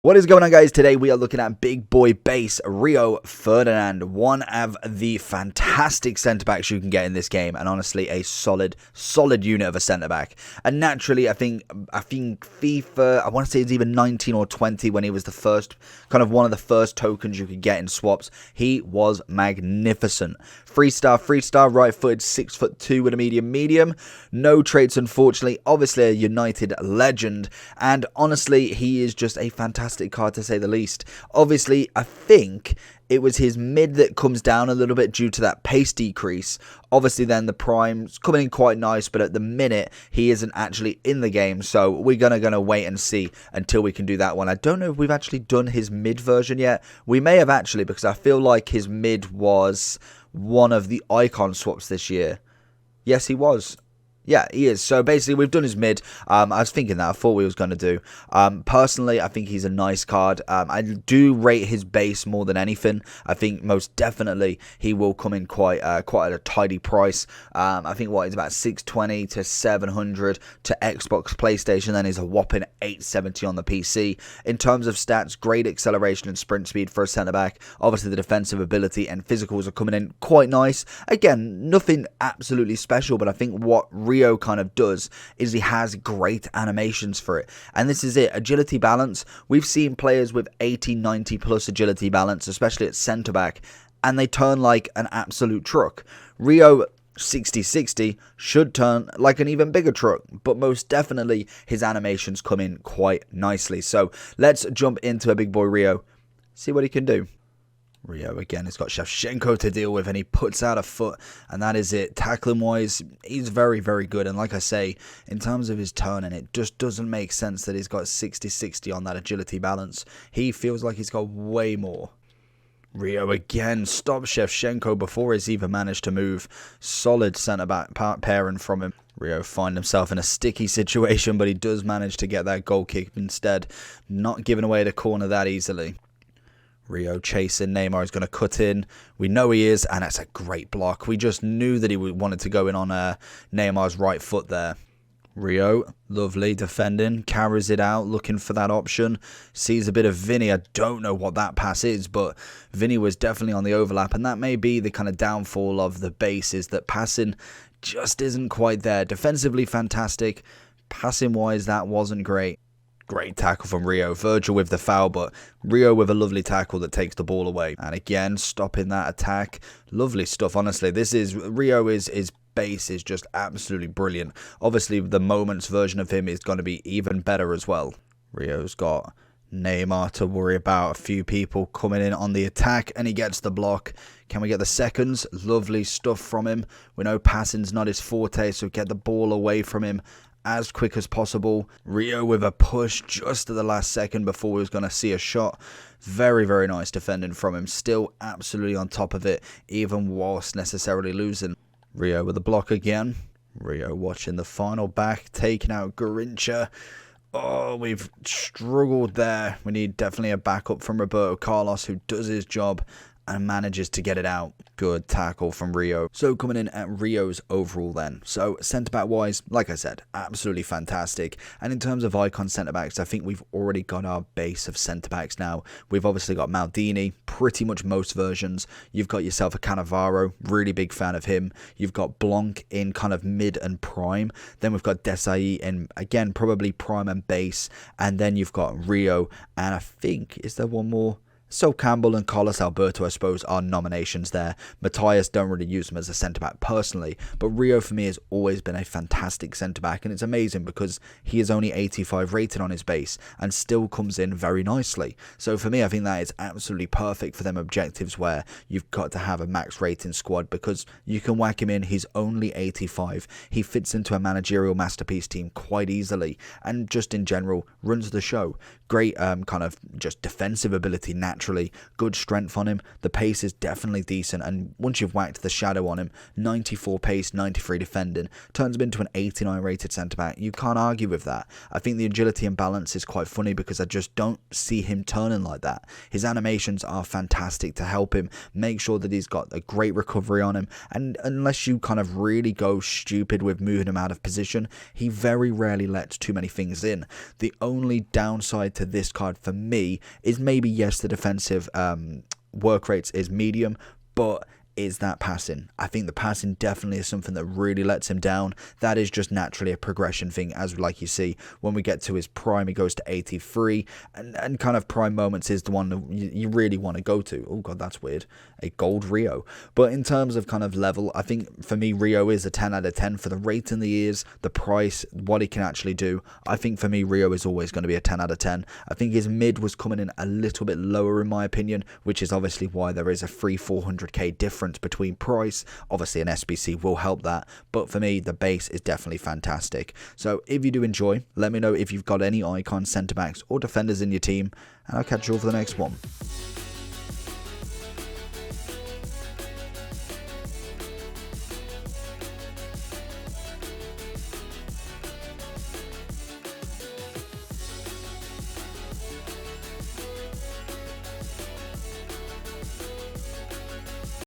What is going on, guys? Today we are looking at big boy base Rio Ferdinand, one of the fantastic centre-backs you can get in this game, and honestly a solid unit of a centre-back. And naturally, I think FIFA, I want to say it's even 19 or 20 when he was the first, kind of one of the first tokens you could get in swaps. He was magnificent. 3-star, right-footed, 6'2" with a medium. No traits, unfortunately. Obviously a United legend, and honestly, he is just a fantastic card to say the least. Obviously, I think it was his mid that comes down a little bit due to that pace decrease. Obviously, then the prime's coming in quite nice, but at the minute, he isn't actually in the game, so we're gonna wait and see until we can do that one. I don't know if we've actually done his mid version yet. We may have actually, because I feel like his mid was one of the icon swaps this year. Yes, he was. Yeah, he is. So basically, we've done his mid. I was thinking that. I thought we was going to do. Personally, I think he's a nice card. I do rate his base more than anything. I think most definitely he will come in quite at a tidy price. I think what is about 620 to 700 to Xbox, PlayStation. Then he's a whopping 870 on the PC. In terms of stats, great acceleration and sprint speed for a centre back. Obviously, the defensive ability and physicals are coming in quite nice. Again, nothing absolutely special, but I think what Rio kind of does is he has great animations for it, and this is it. Agility balance, we've seen players with 80-90 plus agility balance, especially at centre back, and they turn like an absolute truck. Rio 60-60 should turn like an even bigger truck, but most definitely his animations come in quite nicely. So let's jump into a big boy Rio, see what he can do. Rio again has got Shevchenko to deal with, and he puts out a foot, and that is it. Tackling wise, he's very good, and like I say, in terms of his turning, it just doesn't make sense that he's got 60-60 on that agility balance. He feels like he's got way more. Rio again stops Shevchenko before he's even managed to move. Solid centre-back pairing from him. Rio find himself in a sticky situation, but he does manage to get that goal kick instead, not giving away the corner that easily. Rio chasing, Neymar is going to cut in. We know he is, and that's a great block. We just knew that he wanted to go in on Neymar's right foot there. Rio, lovely defending, carries it out, looking for that option. Sees a bit of Vinny. I don't know what that pass is, but Vinny was definitely on the overlap, and that may be the kind of downfall of the base, is that passing just isn't quite there. Defensively fantastic. Passing-wise, that wasn't great. Great tackle from Rio. Virgil with the foul, but Rio with a lovely tackle that takes the ball away. And again, stopping that attack. Lovely stuff, honestly. Rio his base is just absolutely brilliant. Obviously, the Moments version of him is going to be even better as well. Rio's got Neymar to worry about. A few people coming in on the attack, and he gets the block. Can we get the seconds? Lovely stuff from him. We know passing's not his forte, so get the ball away from him as quick as possible. Rio with a push just at the last second before we was going to see a shot. Very nice defending from him. Still absolutely on top of it, even whilst necessarily losing. Rio with a block again. Rio watching the final back, taking out Garincha. Oh, we've struggled there. We need definitely a backup from Roberto Carlos, who does his job and manages to get it out. Good tackle from Rio. So coming in at Rio's overall then. So centre-back wise, like I said, absolutely fantastic. And in terms of icon centre-backs, I think we've already got our base of centre-backs now. We've obviously got Maldini, pretty much most versions. You've got yourself a Cannavaro, really big fan of him. You've got Blanc in kind of mid and prime. Then we've got Desai in, again, probably prime and base. And then you've got Rio. And I think, is there one more? So Campbell and Carlos Alberto, I suppose, are nominations there. Matthias don't really use him as a centre-back personally, but Rio for me has always been a fantastic centre-back, and it's amazing because he is only 85 rated on his base and still comes in very nicely. So for me, I think that is absolutely perfect for them objectives where you've got to have a max rating squad, because you can whack him in. He's only 85. He fits into a managerial masterpiece team quite easily, and just in general runs the show. Great kind of just defensive ability naturally. naturally. Good strength on him. The pace is definitely decent, and once you've whacked the shadow on him, 94 pace, 93 defending, turns him into an 89 rated centre-back. You can't argue with that. I think the agility and balance is quite funny because I just don't see him turning like that. His animations are fantastic to help him make sure that he's got a great recovery on him, and unless you kind of really go stupid with moving him out of position, he very rarely lets too many things in. The only downside to this card for me is maybe, yes, the defensive work rates is medium, but is that passing? I think the passing definitely is something that really lets him down. That is just naturally a progression thing, as like you see when we get to his prime, he goes to 83, and kind of prime moments is the one that you really want to go to. Oh god, that's weird. A gold Rio. But in terms of kind of level, I think for me Rio is a 10 out of 10 for the rating he is, the price, what he can actually do. I think for me Rio is always going to be a 10 out of 10. I think his mid was coming in a little bit lower in my opinion, which is obviously why there is a 400k difference between price. Obviously an SBC will help that, but for me the base is definitely fantastic. So if you do enjoy, let me know if you've got any icon centre backs or defenders in your team, and I'll catch you all for the next one.